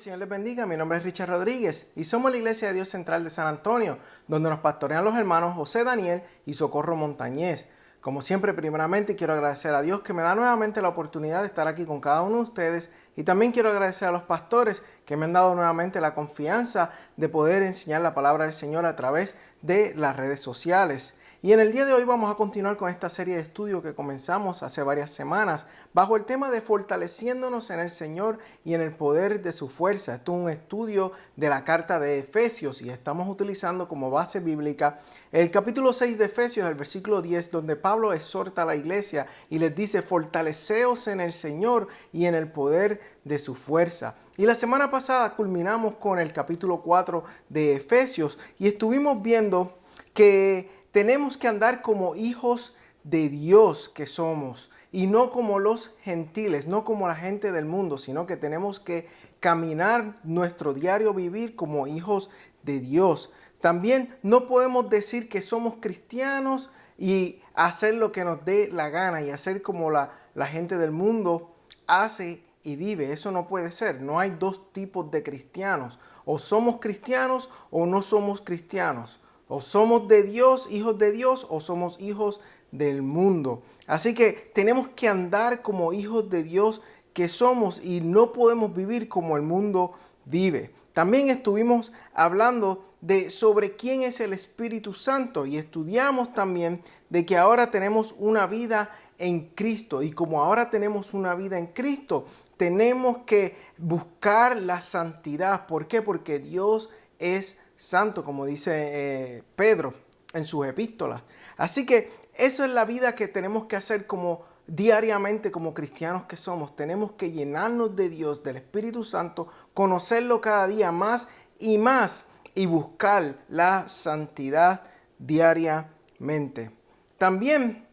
Señor les bendiga. Mi nombre es Richard Rodríguez y somos la Iglesia de Dios Central de San Antonio, donde nos pastorean los hermanos José Daniel y Socorro Montañez. Como siempre, primeramente quiero agradecer a Dios que me da nuevamente la oportunidad de estar aquí con cada uno de ustedes, y también quiero agradecer a los pastores que me han dado nuevamente la confianza de poder enseñar la palabra del Señor a través de las redes sociales. Y en el día de hoy vamos a continuar con esta serie de estudios que comenzamos hace varias semanas bajo el tema de fortaleciéndonos en el Señor y en el poder de su fuerza. Esto es un estudio de la carta de Efesios y estamos utilizando como base bíblica el capítulo 6 de Efesios, el versículo 10, donde Pablo exhorta a la iglesia y les dice: fortaleceos en el Señor y en el poder de su fuerza. Y la semana pasada culminamos con el capítulo 4 de Efesios y estuvimos viendo que tenemos que andar como hijos de Dios que somos, y no como los gentiles, no como la gente del mundo, sino que tenemos que caminar nuestro diario vivir como hijos de Dios. También no podemos decir que somos cristianos y hacer lo que nos dé la gana y hacer como la gente del mundo hace y vive. Eso no puede ser. No hay dos tipos de cristianos. O somos cristianos o no somos cristianos. O somos de Dios, hijos de Dios, o somos hijos del mundo. Así que tenemos que andar como hijos de Dios que somos y no podemos vivir como el mundo vive. También estuvimos hablando sobre quién es el Espíritu Santo y estudiamos también de que ahora tenemos una vida en Cristo, y como ahora tenemos una vida en Cristo, tenemos que buscar la santidad. ¿Por qué? Porque Dios es santo, como dice Pedro en sus epístolas. Así que eso es la vida que tenemos que hacer como diariamente como cristianos que somos. Tenemos que llenarnos de Dios, del Espíritu Santo, conocerlo cada día más y más y buscar la santidad diariamente. También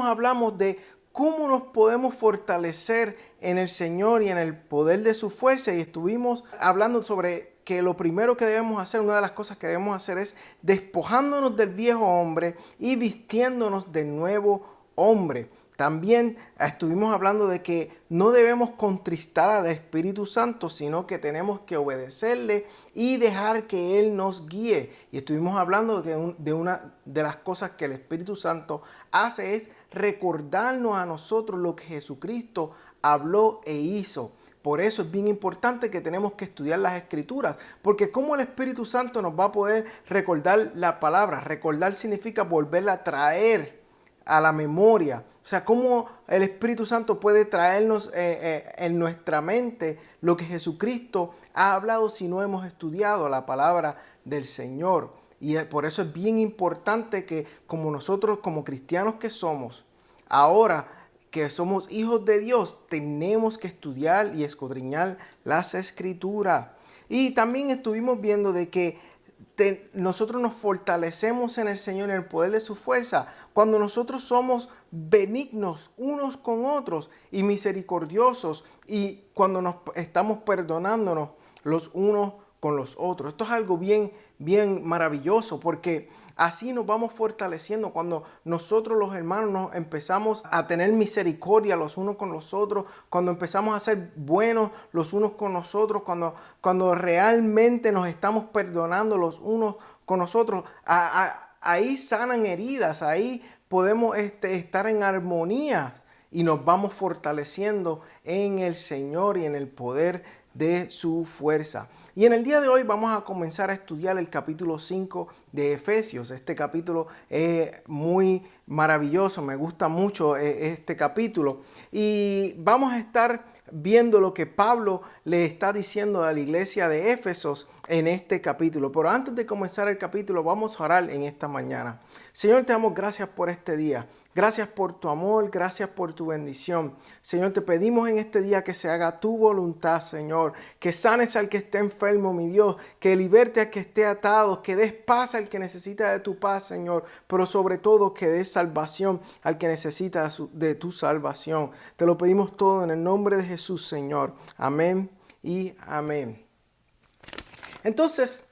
hablamos de cómo nos podemos fortalecer en el Señor y en el poder de su fuerza, y estuvimos hablando sobre que lo primero que debemos hacer, una de las cosas que debemos hacer, es despojándonos del viejo hombre y vistiéndonos del nuevo hombre. También estuvimos hablando de que no debemos contristar al Espíritu Santo, sino que tenemos que obedecerle y dejar que Él nos guíe. Y estuvimos hablando de una de las cosas que el Espíritu Santo hace es recordarnos a nosotros lo que Jesucristo habló e hizo. Por eso es bien importante que tenemos que estudiar las Escrituras, porque ¿cómo el Espíritu Santo nos va a poder recordar la palabra? Recordar significa volverla a traer a la memoria. O sea, cómo el Espíritu Santo puede traernos en nuestra mente lo que Jesucristo ha hablado si no hemos estudiado la palabra del Señor. Y por eso es bien importante que como nosotros, como cristianos que somos, ahora que somos hijos de Dios, tenemos que estudiar y escudriñar las Escrituras. Y también estuvimos viendo de que nosotros nos fortalecemos en el Señor, en el poder de su fuerza, cuando nosotros somos benignos unos con otros y misericordiosos, y cuando nos estamos perdonándonos los unos con los otros. Esto es algo bien maravilloso, porque así nos vamos fortaleciendo. Cuando nosotros los hermanos nos empezamos a tener misericordia los unos con los otros, cuando empezamos a ser buenos los unos con los otros, cuando realmente nos estamos perdonando los unos con los otros, ahí sanan heridas, ahí podemos estar en armonía y nos vamos fortaleciendo en el Señor y en el poder de su fuerza. Y en el día de hoy vamos a comenzar a estudiar el capítulo 5 de Efesios. Este capítulo es muy maravilloso, me gusta mucho este capítulo, y vamos a estar viendo lo que Pablo le está diciendo a la iglesia de Éfesos en este capítulo. Pero antes de comenzar el capítulo, vamos a orar en esta mañana. Señor, te damos gracias por este día. Gracias por tu amor, gracias por tu bendición. Señor, te pedimos en este día que se haga tu voluntad, Señor. Que sanes al que esté enfermo, mi Dios. Que liberte al que esté atado. Que des paz al que necesita de tu paz, Señor. Pero sobre todo que des salvación al que necesita de tu salvación. Te lo pedimos todo en el nombre de Jesús, Señor. Amén y amén. Entonces,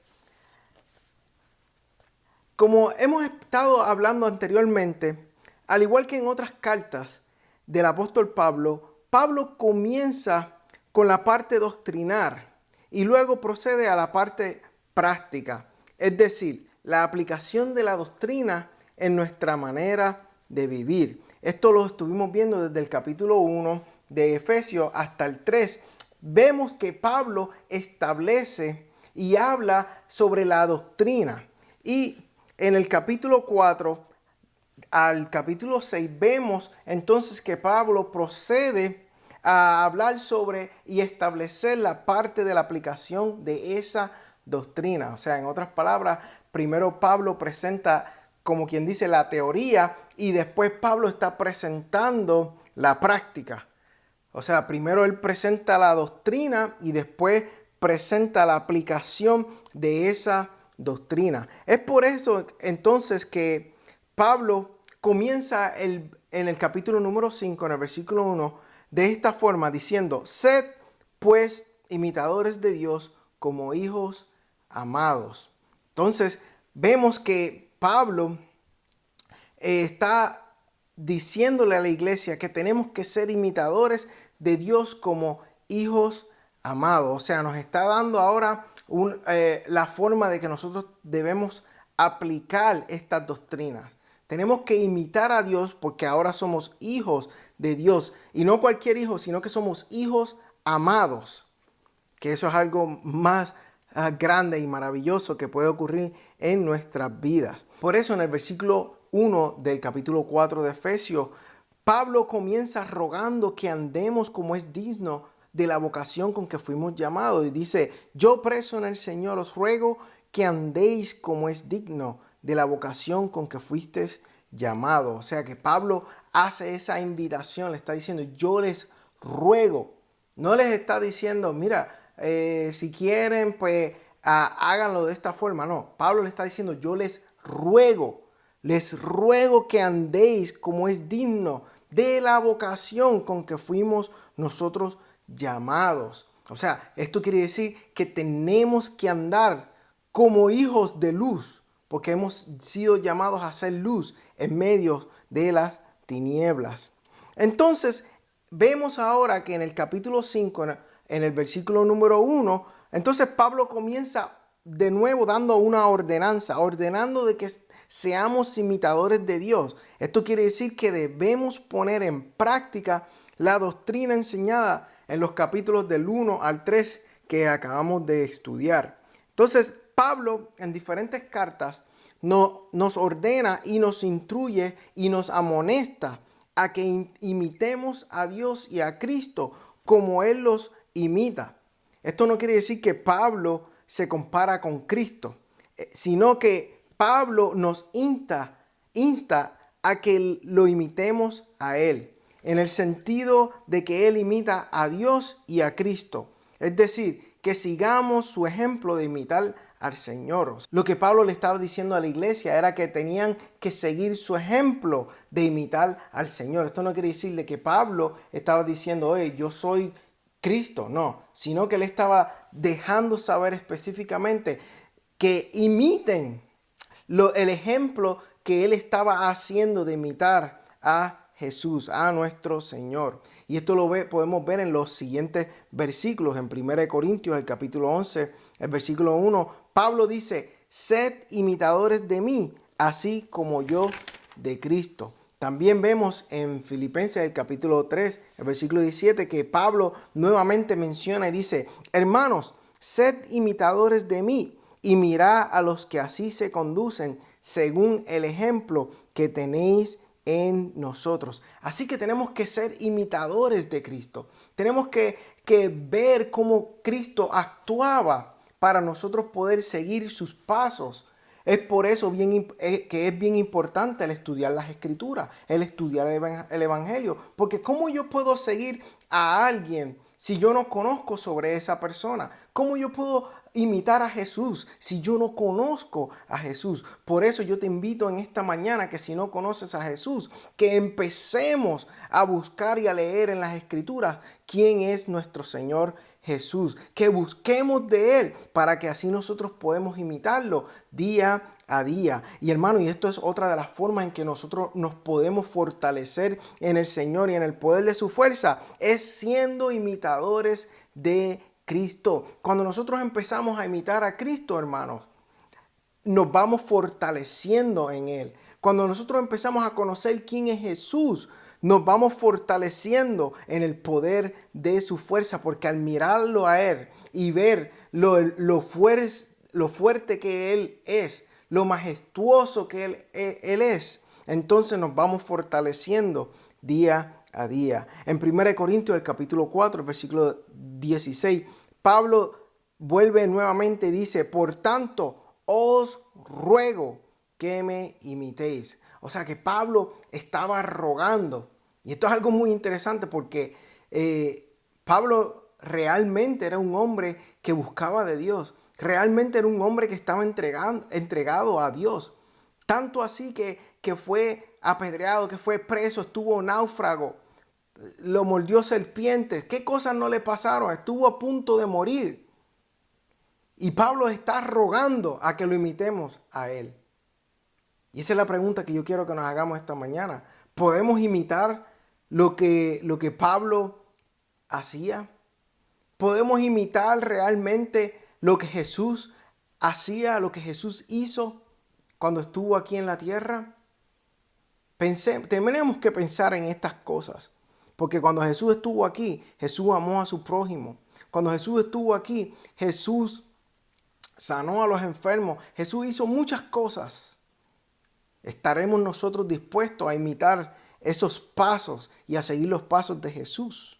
como hemos estado hablando anteriormente, al igual que en otras cartas del apóstol Pablo, Pablo comienza con la parte doctrinal y luego procede a la parte práctica, es decir, la aplicación de la doctrina en nuestra manera de vivir. Esto lo estuvimos viendo desde el capítulo 1 de Efesios hasta el 3. Vemos que Pablo establece y habla sobre la doctrina. Y en el capítulo 4 al capítulo 6 vemos entonces que Pablo procede a hablar sobre y establecer la parte de la aplicación de esa doctrina. O sea, en otras palabras, primero Pablo presenta, como quien dice, la teoría y después Pablo está presentando la práctica. O sea, primero él presenta la doctrina y después presenta la aplicación de esa doctrina. Es por eso entonces que Pablo comienza en el capítulo número 5, en el versículo 1, de esta forma diciendo: sed pues imitadores de Dios como hijos amados. Entonces vemos que Pablo está diciéndole a la iglesia que tenemos que ser imitadores de Dios como hijos amados. O sea, nos está dando ahora la forma de que nosotros debemos aplicar estas doctrinas. Tenemos que imitar a Dios porque ahora somos hijos de Dios. Y no cualquier hijo, sino que somos hijos amados. Que eso es algo más grande y maravilloso que puede ocurrir en nuestras vidas. Por eso en el versículo 1 del capítulo 4 de Efesios, Pablo comienza rogando que andemos como es digno de la vocación con que fuimos llamados. Y dice: yo preso en el Señor os ruego que andéis como es digno de la vocación con que fuisteis llamados. O sea que Pablo hace esa invitación, le está diciendo: yo les ruego. No les está diciendo: mira, si quieren, pues háganlo de esta forma. No, Pablo le está diciendo: yo les ruego que andéis como es digno de la vocación con que fuimos nosotros llamados. O sea, esto quiere decir que tenemos que andar como hijos de luz, porque hemos sido llamados a ser luz en medio de las tinieblas. Entonces, vemos ahora que en el capítulo 5, en el versículo número 1, entonces Pablo comienza de nuevo dando una ordenanza, ordenando de que seamos imitadores de Dios. Esto quiere decir que debemos poner en práctica la doctrina enseñada en los capítulos del 1 al 3 que acabamos de estudiar. Entonces, Pablo en diferentes cartas nos ordena y nos instruye y nos amonesta a que imitemos a Dios y a Cristo como Él los imita. Esto no quiere decir que Pablo se compara con Cristo, sino que Pablo nos insta a que lo imitemos a Él, en el sentido de que Él imita a Dios y a Cristo. Es decir, que sigamos su ejemplo de imitar al Señor. Lo que Pablo le estaba diciendo a la iglesia era que tenían que seguir su ejemplo de imitar al Señor. Esto no quiere decir de que Pablo estaba diciendo: oye, yo soy Cristo. No, sino que él estaba dejando saber específicamente que imiten el ejemplo que él estaba haciendo de imitar a Jesús, a nuestro Señor. Y esto podemos ver en los siguientes versículos. En 1 Corintios, el capítulo 11, el versículo 1, Pablo dice: sed imitadores de mí, así como yo de Cristo. También vemos en Filipenses, el capítulo 3, el versículo 17, que Pablo nuevamente menciona y dice: hermanos, sed imitadores de mí y mirad a los que así se conducen según el ejemplo que tenéis en nosotros. Así que tenemos que ser imitadores de Cristo. Tenemos que ver cómo Cristo actuaba para nosotros poder seguir sus pasos. Es por eso que es bien importante el estudiar las Escrituras, el estudiar el Evangelio. Porque ¿cómo yo puedo seguir a alguien si yo no conozco sobre esa persona? ¿Cómo yo puedo imitar a Jesús si yo no conozco a Jesús? Por eso yo te invito en esta mañana que si no conoces a Jesús, que empecemos a buscar y a leer en las Escrituras quién es nuestro Señor Jesús, que busquemos de Él para que así nosotros podemos imitarlo día a día. Y hermano, y esto es otra de las formas en que nosotros nos podemos fortalecer en el Señor y en el poder de su fuerza, es siendo imitadores de Cristo. Cuando nosotros empezamos a imitar a Cristo, hermanos, nos vamos fortaleciendo en Él. Cuando nosotros empezamos a conocer quién es Jesús, nos vamos fortaleciendo en el poder de su fuerza, porque al mirarlo a Él y ver lo fuerte que Él es, lo majestuoso que Él es, entonces nos vamos fortaleciendo día a día. En 1 Corintios, el capítulo 4, el versículo 16, Pablo vuelve nuevamente y dice: por tanto, os ruego que me imitéis. O sea que Pablo estaba rogando. Y esto es algo muy interesante porque Pablo realmente era un hombre que buscaba de Dios. Realmente era un hombre que estaba entregado a Dios. Tanto así que fue apedreado, que fue preso, estuvo náufrago, lo mordió serpientes. ¿Qué cosas no le pasaron? Estuvo a punto de morir. Y Pablo está rogando a que lo imitemos a él. Y esa es la pregunta que yo quiero que nos hagamos esta mañana. ¿Podemos imitar lo que Pablo hacía? ¿Podemos imitar realmente lo que Jesús hacía, lo que Jesús hizo cuando estuvo aquí en la tierra? Tenemos que pensar en estas cosas. Porque cuando Jesús estuvo aquí, Jesús amó a su prójimo. Cuando Jesús estuvo aquí, Jesús sanó a los enfermos. Jesús hizo muchas cosas. ¿Estaremos nosotros dispuestos a imitar esos pasos y a seguir los pasos de Jesús?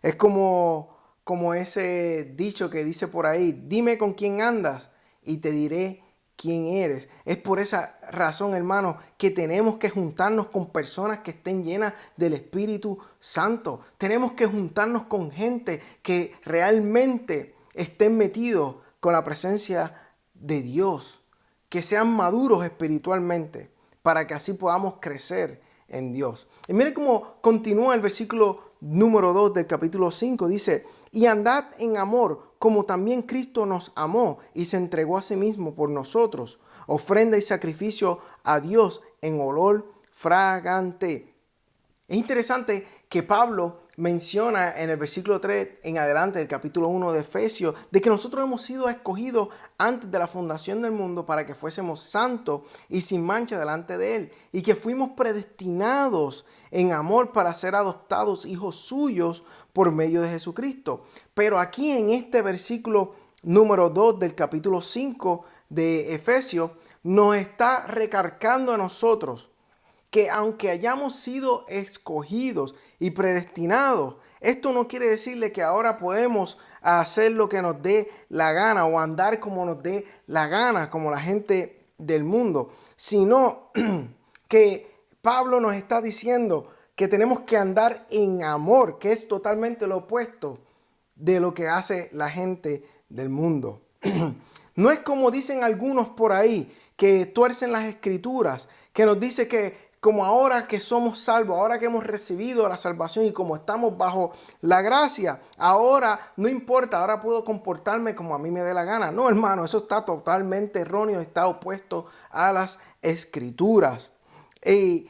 Es como ese dicho que dice por ahí: dime con quién andas y te diré quién eres. Es por esa razón, hermanos, que tenemos que juntarnos con personas que estén llenas del Espíritu Santo. Tenemos que juntarnos con gente que realmente estén metidos con la presencia de Dios, que sean maduros espiritualmente, para que así podamos crecer en Dios. Y mire cómo continúa el versículo número 2 del capítulo 5. Dice: y andad en amor, como también Cristo nos amó y se entregó a sí mismo por nosotros, ofrenda y sacrificio a Dios en olor fragante. Es interesante que Pablo menciona en el versículo 3 en adelante del capítulo 1 de Efesios de que nosotros hemos sido escogidos antes de la fundación del mundo para que fuésemos santos y sin mancha delante de Él, y que fuimos predestinados en amor para ser adoptados hijos suyos por medio de Jesucristo. Pero aquí en este versículo número 2 del capítulo 5 de Efesios nos está recargando a nosotros que aunque hayamos sido escogidos y predestinados, esto no quiere decirle que ahora podemos hacer lo que nos dé la gana o andar como nos dé la gana, como la gente del mundo, sino que Pablo nos está diciendo que tenemos que andar en amor, que es totalmente lo opuesto de lo que hace la gente del mundo. No es como dicen algunos por ahí, que tuercen las escrituras, que nos dice que como ahora que somos salvos, ahora que hemos recibido la salvación y como estamos bajo la gracia, ahora no importa, ahora puedo comportarme como a mí me dé la gana. No, hermano, eso está totalmente erróneo, está opuesto a las escrituras. Y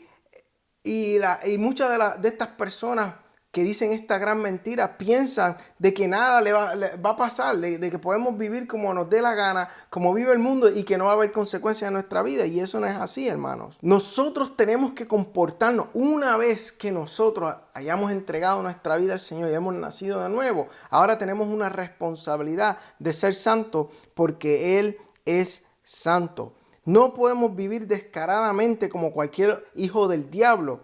muchas de estas personas que dicen esta gran mentira piensan de que nada le va a pasar, de que podemos vivir como nos dé la gana, como vive el mundo, y que no va a haber consecuencias en nuestra vida. Y eso no es así, hermanos. Nosotros tenemos que comportarnos una vez que nosotros hayamos entregado nuestra vida al Señor y hemos nacido de nuevo. Ahora tenemos una responsabilidad de ser santos porque Él es santo. No podemos vivir descaradamente como cualquier hijo del diablo,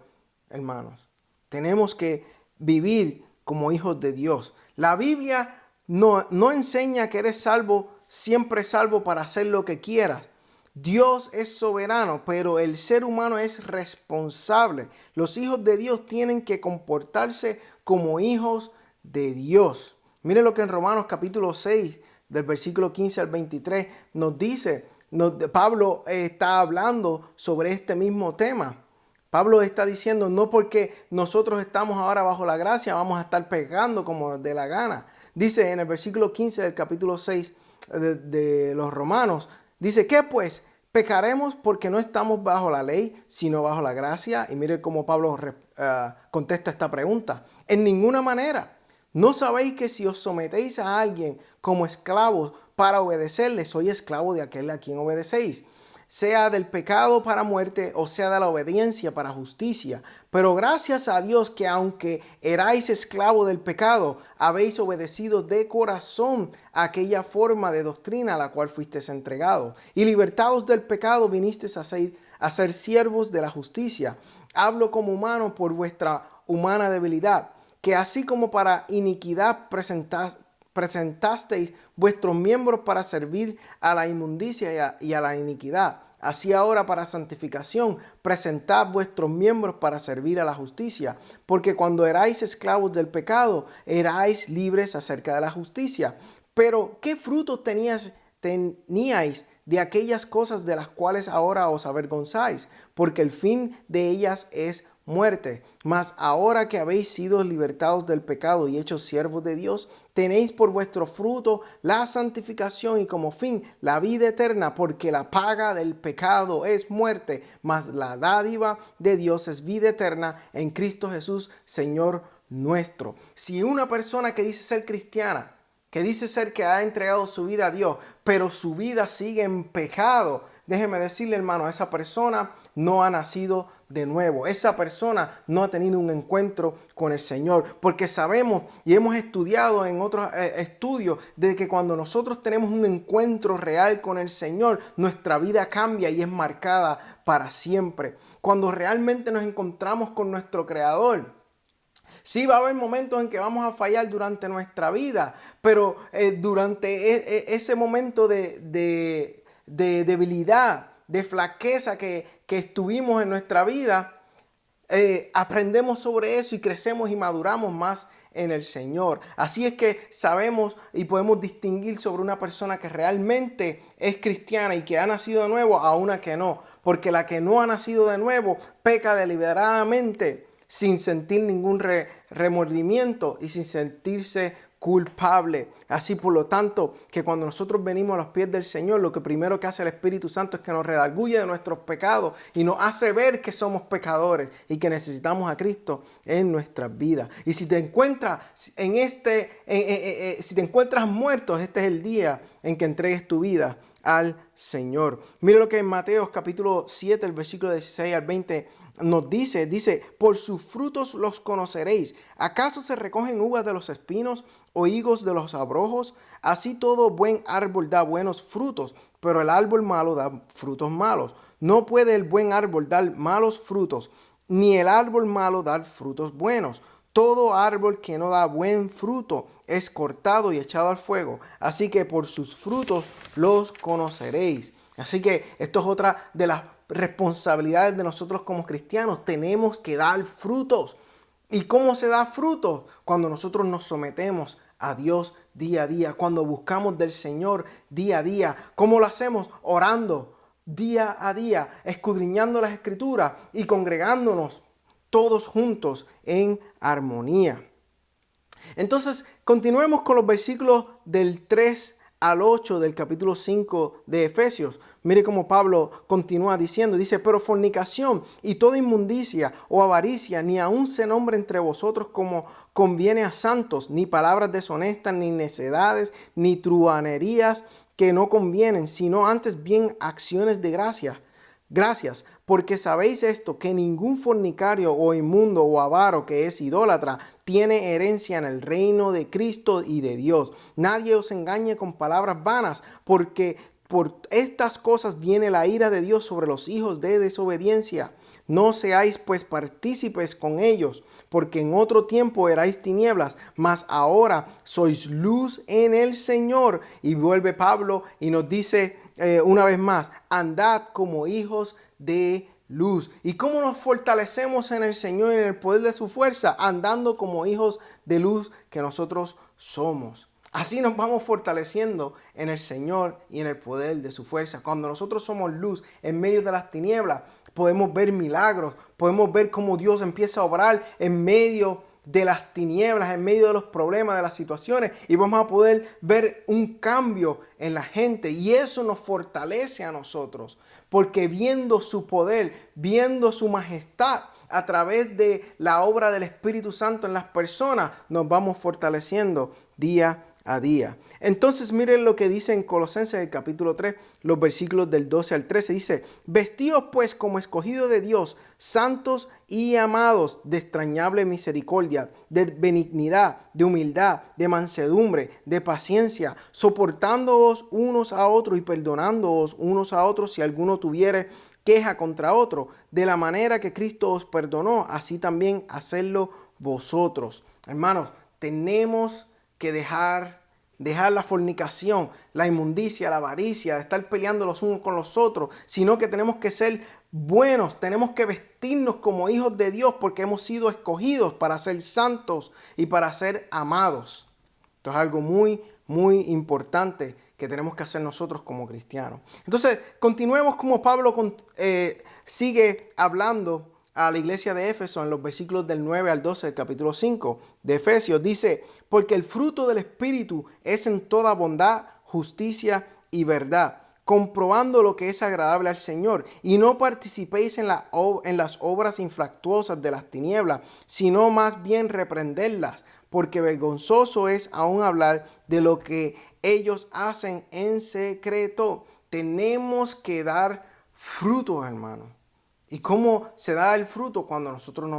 hermanos. Tenemos que vivir como hijos de Dios. La Biblia no enseña que eres salvo, siempre salvo para hacer lo que quieras. Dios es soberano, pero el ser humano es responsable. Los hijos de Dios tienen que comportarse como hijos de Dios. Mire lo que en Romanos capítulo 6, del versículo 15 al 23, nos dice. Pablo está hablando sobre este mismo tema. Pablo está diciendo, no porque nosotros estamos ahora bajo la gracia vamos a estar pecando como de la gana. Dice en el versículo 15 del capítulo 6 de los Romanos, dice, ¿qué pues? ¿Pecaremos porque no estamos bajo la ley, sino bajo la gracia? Y mire cómo Pablo contesta esta pregunta. En ninguna manera. ¿No sabéis que si os sometéis a alguien como esclavos para obedecerle, soy esclavo de aquel a quien obedecéis? Sea del pecado para muerte o sea de la obediencia para justicia. Pero gracias a Dios que aunque erais esclavo del pecado, habéis obedecido de corazón a aquella forma de doctrina a la cual fuisteis entregados. Y libertados del pecado vinisteis a ser siervos de la justicia. Hablo como humano por vuestra humana debilidad, que así como para iniquidad presentasteis vuestros miembros para servir a la inmundicia y a la iniquidad. Así ahora para santificación, presentad vuestros miembros para servir a la justicia, porque cuando erais esclavos del pecado, erais libres acerca de la justicia. Pero, ¿qué frutos teníais de aquellas cosas de las cuales ahora os avergonzáis? Porque el fin de ellas es muerte. Mas ahora que habéis sido libertados del pecado y hechos siervos de Dios, tenéis por vuestro fruto la santificación y como fin la vida eterna, porque la paga del pecado es muerte, mas la dádiva de Dios es vida eterna en Cristo Jesús, Señor nuestro. Si una persona que dice ser cristiana, que dice ser que ha entregado su vida a Dios, pero su vida sigue en pecado, déjeme decirle, hermano, esa persona no ha nacido de nuevo. Esa persona no ha tenido un encuentro con el Señor, porque sabemos y hemos estudiado en otros estudios de que cuando nosotros tenemos un encuentro real con el Señor, nuestra vida cambia y es marcada para siempre. Cuando realmente nos encontramos con nuestro Creador, sí, va a haber momentos en que vamos a fallar durante nuestra vida, pero durante ese momento de debilidad, de flaqueza que estuvimos en nuestra vida, aprendemos sobre eso y crecemos y maduramos más en el Señor. Así es que sabemos y podemos distinguir sobre una persona que realmente es cristiana y que ha nacido de nuevo a una que no, porque la que no ha nacido de nuevo peca deliberadamente, sin sentir ningún remordimiento y sin sentirse culpable. Así, por lo tanto, que cuando nosotros venimos a los pies del Señor, lo que primero que hace el Espíritu Santo es que nos redarguye de nuestros pecados y nos hace ver que somos pecadores y que necesitamos a Cristo en nuestras vidas. Y si te encuentras si te encuentras muerto, este es el día en que entregues tu vida al Señor. Mira lo que en Mateo capítulo 7, el versículo 16 al 20 nos dice, por sus frutos los conoceréis. ¿Acaso se recogen uvas de los espinos o higos de los abrojos? Así todo buen árbol da buenos frutos, pero el árbol malo da frutos malos. No puede el buen árbol dar malos frutos, ni el árbol malo dar frutos buenos. Todo árbol que no da buen fruto es cortado y echado al fuego. Así que por sus frutos los conoceréis. Así que esto es otra de las responsabilidades de nosotros como cristianos. Tenemos que dar frutos. ¿Y cómo se da frutos? Cuando nosotros nos sometemos a Dios día a día, cuando buscamos del Señor día a día. ¿Cómo lo hacemos? Orando día a día, escudriñando las Escrituras y congregándonos todos juntos en armonía. Entonces, continuemos con los versículos del 3 al 8 del capítulo 5 de Efesios. Mire cómo Pablo continúa diciendo, dice, pero fornicación y toda inmundicia o avaricia ni aun se nombre entre vosotros como conviene a santos, ni palabras deshonestas, ni necedades, ni truhanerías que no convienen, sino antes bien acciones de gracias, porque sabéis esto, que ningún fornicario o inmundo o avaro que es idólatra tiene herencia en el reino de Cristo y de Dios. Nadie os engañe con palabras vanas, porque por estas cosas viene la ira de Dios sobre los hijos de desobediencia. No seáis pues partícipes con ellos, porque en otro tiempo erais tinieblas, mas ahora sois luz en el Señor. Y vuelve Pablo y nos dice una vez más, andad como hijos de luz. ¿Y cómo nos fortalecemos en el Señor y en el poder de su fuerza? Andando como hijos de luz que nosotros somos. Así nos vamos fortaleciendo en el Señor y en el poder de su fuerza. Cuando nosotros somos luz en medio de las tinieblas, podemos ver milagros, podemos ver cómo Dios empieza a obrar en medio de las tinieblas, en medio de los problemas, de las situaciones, y vamos a poder ver un cambio en la gente, y eso nos fortalece a nosotros, porque viendo su poder, viendo su majestad, a través de la obra del Espíritu Santo en las personas, nos vamos fortaleciendo día a día. Entonces miren lo que dice en Colosenses el capítulo 3, los versículos del 12 al 13. Dice: vestidos pues como escogidos de Dios, santos y amados, de extrañable misericordia, de benignidad, de humildad, de mansedumbre, de paciencia, soportándoos unos a otros y perdonándoos unos a otros si alguno tuviere queja contra otro, de la manera que Cristo os perdonó, así también hacedlo vosotros. Hermanos, tenemos que dejar la fornicación, la inmundicia, la avaricia, de estar peleando los unos con los otros, sino que tenemos que ser buenos, tenemos que vestirnos como hijos de Dios porque hemos sido escogidos para ser santos y para ser amados. Esto es algo muy, muy importante que tenemos que hacer nosotros como cristianos. Entonces, continuemos como Pablo sigue hablando a la iglesia de Éfeso en los versículos del 9 al 12 del capítulo 5 de Efesios. Dice: porque el fruto del Espíritu es en toda bondad, justicia y verdad, comprobando lo que es agradable al Señor, y no participéis en las obras infructuosas de las tinieblas, sino más bien reprenderlas, porque vergonzoso es aún hablar de lo que ellos hacen en secreto. Tenemos que dar fruto, hermano. ¿Y cómo se da el fruto? Cuando nosotros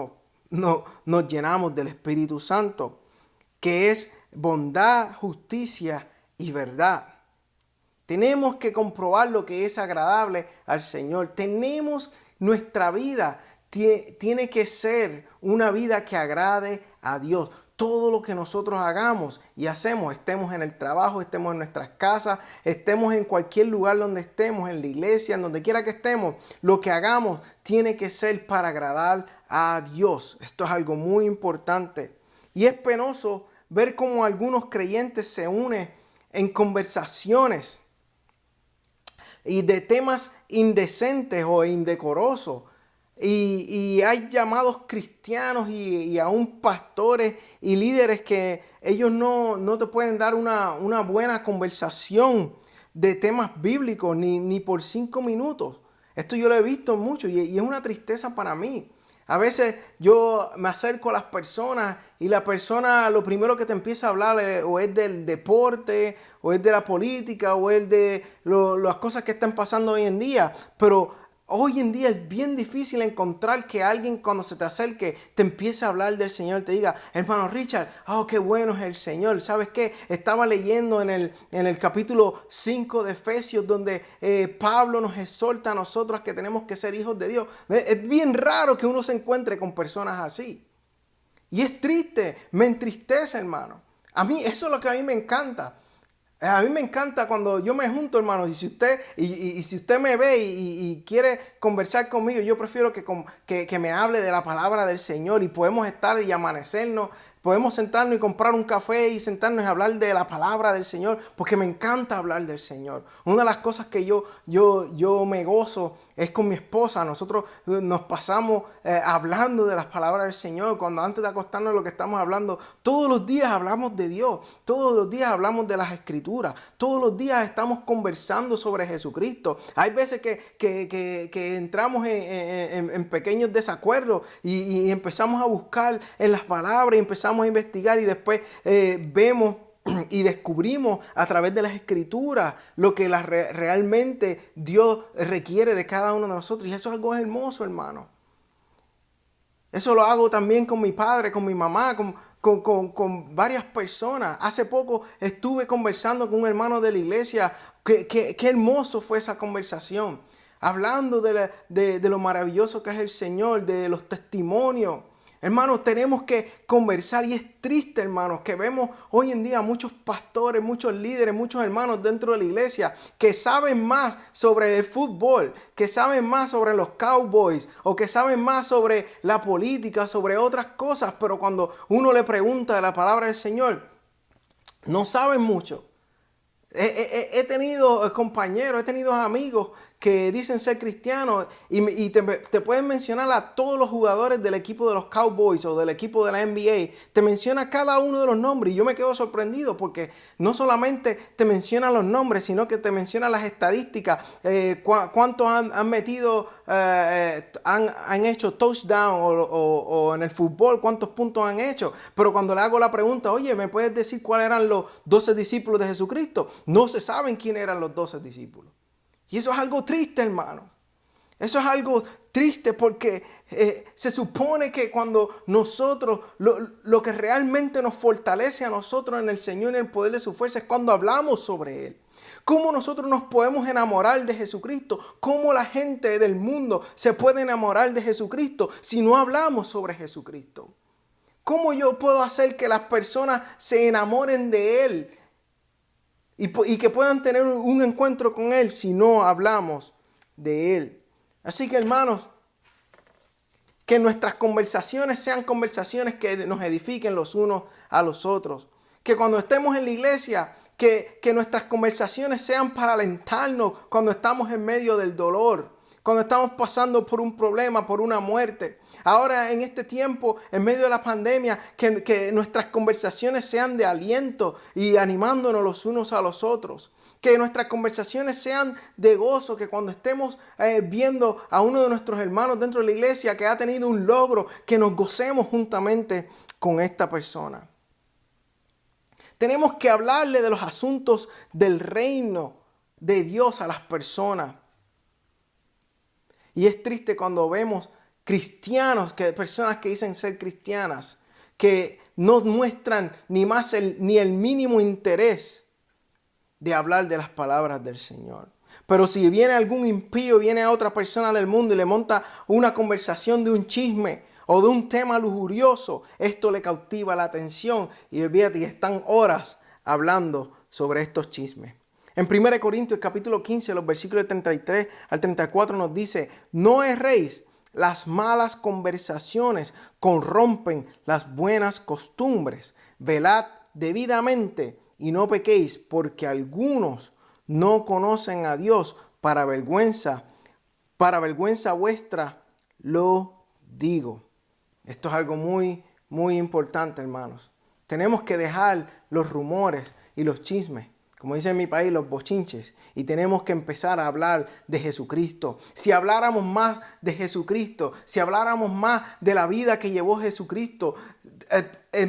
nos llenamos del Espíritu Santo, que es bondad, justicia y verdad. Tenemos que comprobar lo que es agradable al Señor. Nuestra vida tiene que ser una vida que agrade a Dios. Todo lo que nosotros hagamos y hacemos, estemos en el trabajo, estemos en nuestras casas, estemos en cualquier lugar donde estemos, en la iglesia, en donde quiera que estemos, lo que hagamos tiene que ser para agradar a Dios. Esto es algo muy importante. Y es penoso ver cómo algunos creyentes se unen en conversaciones y de temas indecentes o indecorosos. Y hay llamados cristianos y aún pastores y líderes que ellos no te pueden dar una buena conversación de temas bíblicos ni por 5 minutos. Esto yo lo he visto mucho y es una tristeza para mí. A veces yo me acerco a las personas y la persona lo primero que te empieza a hablar o es del deporte, o es de la política, o es de las cosas que están pasando hoy en día. Pero hoy en día es bien difícil encontrar que alguien cuando se te acerque te empiece a hablar del Señor, te diga: hermano Richard, qué bueno es el Señor. ¿Sabes qué? Estaba leyendo en el capítulo 5 de Efesios donde Pablo nos exhorta a nosotros que tenemos que ser hijos de Dios. Es bien raro que uno se encuentre con personas así. Y es triste, me entristece, hermano. A mí, eso es lo que a mí me encanta. A mí me encanta cuando yo me junto, hermano, y si usted me ve y quiere conversar conmigo, yo prefiero que me hable de la palabra del Señor y podemos estar y amanecernos, podemos sentarnos y comprar un café y sentarnos y hablar de la palabra del Señor, porque me encanta hablar del Señor. Una de las cosas que yo me gozo es con mi esposa. Nosotros nos pasamos hablando de las palabras del Señor. Cuando antes de acostarnos lo que estamos hablando, todos los días hablamos de Dios, todos los días hablamos de las Escrituras, todos los días estamos conversando sobre Jesucristo. Hay veces que entramos en pequeños desacuerdos y empezamos a buscar en las palabras y empezamos a investigar y después vemos y descubrimos a través de las Escrituras lo que realmente Dios requiere de cada uno de nosotros. Y eso es algo hermoso, hermano. Eso lo hago también con mi padre, con mi mamá, con varias personas. Hace poco estuve conversando con un hermano de la iglesia. Qué hermoso fue esa conversación. Hablando de lo maravilloso que es el Señor, de los testimonios. Hermanos, tenemos que conversar y es triste, hermanos, que vemos hoy en día muchos pastores, muchos líderes, muchos hermanos dentro de la iglesia que saben más sobre el fútbol, que saben más sobre los Cowboys o que saben más sobre la política, sobre otras cosas, pero cuando uno le pregunta de la palabra del Señor, no saben mucho. He tenido compañeros, he tenido amigos que dicen ser cristianos y te pueden mencionar a todos los jugadores del equipo de los Cowboys o del equipo de la NBA. Te menciona cada uno de los nombres y yo me quedo sorprendido porque no solamente te menciona los nombres, sino que te menciona las estadísticas, cuántos han metido, han hecho touchdown o en el fútbol, cuántos puntos han hecho. Pero cuando le hago la pregunta, oye, ¿me puedes decir cuáles eran los 12 discípulos de Jesucristo? No se saben quién eran los 12 discípulos. Y eso es algo triste, hermano. Eso es algo triste porque se supone que cuando nosotros, lo que realmente nos fortalece a nosotros en el Señor y en el poder de su fuerza es cuando hablamos sobre Él. ¿Cómo nosotros nos podemos enamorar de Jesucristo? ¿Cómo la gente del mundo se puede enamorar de Jesucristo si no hablamos sobre Jesucristo? ¿Cómo yo puedo hacer que las personas se enamoren de Él y que puedan tener un encuentro con Él si no hablamos de Él? Así que, hermanos, que nuestras conversaciones sean conversaciones que nos edifiquen los unos a los otros. Que cuando estemos en la iglesia, que nuestras conversaciones sean para alentarnos cuando estamos en medio del dolor, cuando estamos pasando por un problema, por una muerte. Ahora en este tiempo, en medio de la pandemia, que nuestras conversaciones sean de aliento y animándonos los unos a los otros. Que nuestras conversaciones sean de gozo, que cuando estemos viendo a uno de nuestros hermanos dentro de la iglesia que ha tenido un logro, que nos gocemos juntamente con esta persona. Tenemos que hablarle de los asuntos del reino de Dios a las personas. Y es triste cuando vemos cristianos, personas que dicen ser cristianas, que no muestran ni el mínimo interés de hablar de las palabras del Señor. Pero si viene algún impío, viene a otra persona del mundo y le monta una conversación de un chisme o de un tema lujurioso, esto le cautiva la atención y olvídate, y están horas hablando sobre estos chismes. En 1 Corintios capítulo 15, los versículos 33 al 34 nos dice: no erréis, las malas conversaciones corrompen las buenas costumbres. Velad debidamente y no pequéis, porque algunos no conocen a Dios. Para vergüenza vuestra lo digo. Esto es algo muy, muy importante, hermanos. Tenemos que dejar los rumores y los chismes, como dice en mi país, los bochinches, y tenemos que empezar a hablar de Jesucristo. Si habláramos más de Jesucristo, si habláramos más de la vida que llevó Jesucristo,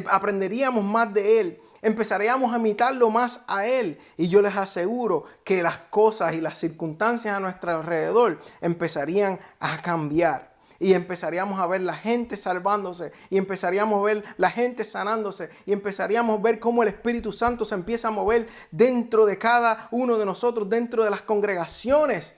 aprenderíamos más de Él. Empezaríamos a imitarlo más a Él, y yo les aseguro que las cosas y las circunstancias a nuestro alrededor empezarían a cambiar. Y empezaríamos a ver la gente salvándose, y empezaríamos a ver la gente sanándose, y empezaríamos a ver cómo el Espíritu Santo se empieza a mover dentro de cada uno de nosotros, dentro de las congregaciones.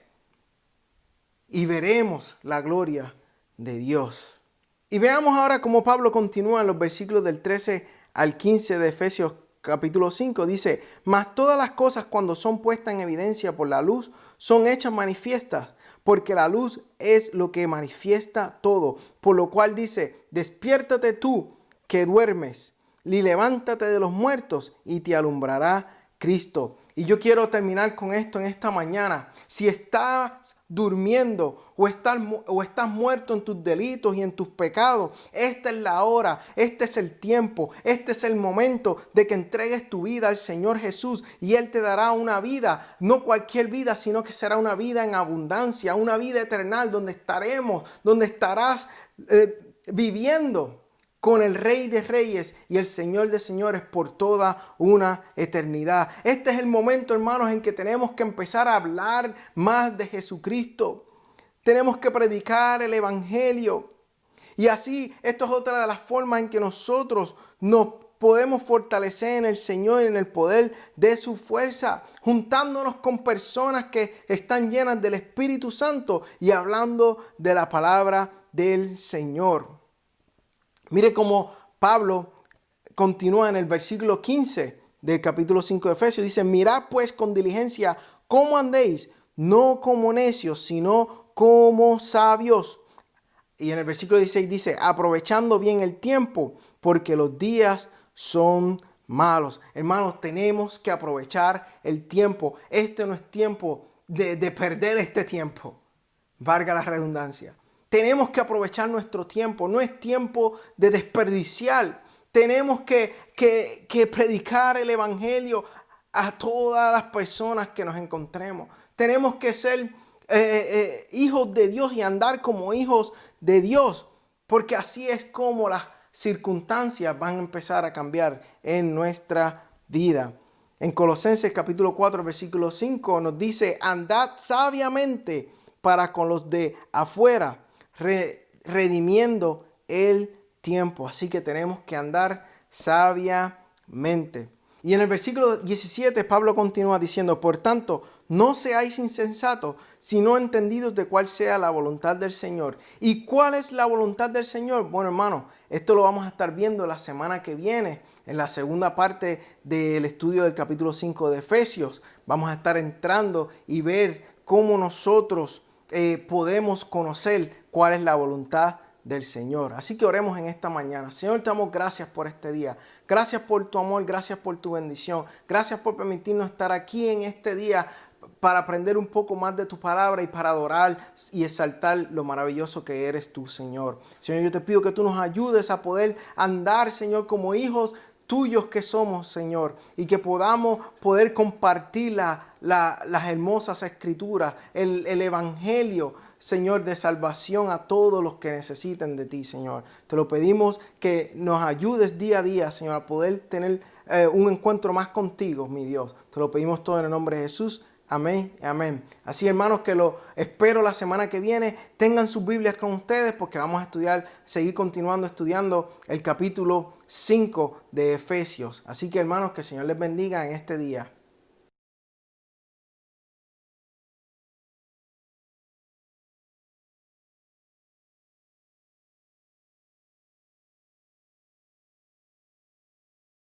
Y veremos la gloria de Dios. Y veamos ahora cómo Pablo continúa en los versículos del 13 al 15 de Efesios capítulo 5. Dice: mas todas las cosas, cuando son puestas en evidencia por la luz, son hechas manifiestas, porque la luz es lo que manifiesta todo. Por lo cual dice: despiértate tú que duermes, y levántate de los muertos, y te alumbrará Cristo. Y yo quiero terminar con esto en esta mañana. Si estás durmiendo o estás muerto en tus delitos y en tus pecados, esta es la hora, este es el tiempo, este es el momento de que entregues tu vida al Señor Jesús, y Él te dará una vida, no cualquier vida, sino que será una vida en abundancia, una vida eterna donde estarás viviendo con el Rey de Reyes y el Señor de Señores por toda una eternidad. Este es el momento, hermanos, en que tenemos que empezar a hablar más de Jesucristo. Tenemos que predicar el Evangelio. Y así, esto es otra de las formas en que nosotros nos podemos fortalecer en el Señor y en el poder de su fuerza, juntándonos con personas que están llenas del Espíritu Santo y hablando de la palabra del Señor. Mire cómo Pablo continúa en el versículo 15 del capítulo 5 de Efesios. Dice: mirad pues con diligencia cómo andéis, no como necios, sino como sabios. Y en el versículo 16 dice: aprovechando bien el tiempo, porque los días son malos. Hermanos, tenemos que aprovechar el tiempo. Este no es tiempo de perder este tiempo. Valga la redundancia. Tenemos que aprovechar nuestro tiempo. No es tiempo de desperdiciar. Tenemos que predicar el evangelio a todas las personas que nos encontremos. Tenemos que ser hijos de Dios y andar como hijos de Dios. Porque así es como las circunstancias van a empezar a cambiar en nuestra vida. En Colosenses capítulo 4, versículo 5 nos dice: andad sabiamente para con los de afuera, redimiendo el tiempo. Así que tenemos que andar sabiamente. Y en el versículo 17 Pablo continúa diciendo: por tanto, no seáis insensatos, sino entendidos de cuál sea la voluntad del Señor. ¿Y cuál es la voluntad del Señor? Bueno, hermano, esto lo vamos a estar viendo la semana que viene, en la segunda parte del estudio del capítulo 5 de Efesios. Vamos a estar entrando y ver cómo nosotros podemos conocer cuál es la voluntad del Señor. Así que oremos en esta mañana. Señor, te damos gracias por este día. Gracias por tu amor, gracias por tu bendición. Gracias por permitirnos estar aquí en este día para aprender un poco más de tu palabra y para adorar y exaltar lo maravilloso que eres tú, Señor. Señor, yo te pido que tú nos ayudes a poder andar, Señor, como hijos tuyos que somos, Señor, y que podamos poder compartir las hermosas escrituras, el evangelio, Señor, de salvación a todos los que necesiten de ti, Señor. Te lo pedimos que nos ayudes día a día, Señor, a poder tener un encuentro más contigo, mi Dios. Te lo pedimos todo en el nombre de Jesús. Amén, amén. Así, hermanos, que lo espero la semana que viene. Tengan sus Biblias con ustedes porque vamos a seguir continuando estudiando el capítulo 5 de Efesios. Así que, hermanos, que el Señor les bendiga en este día.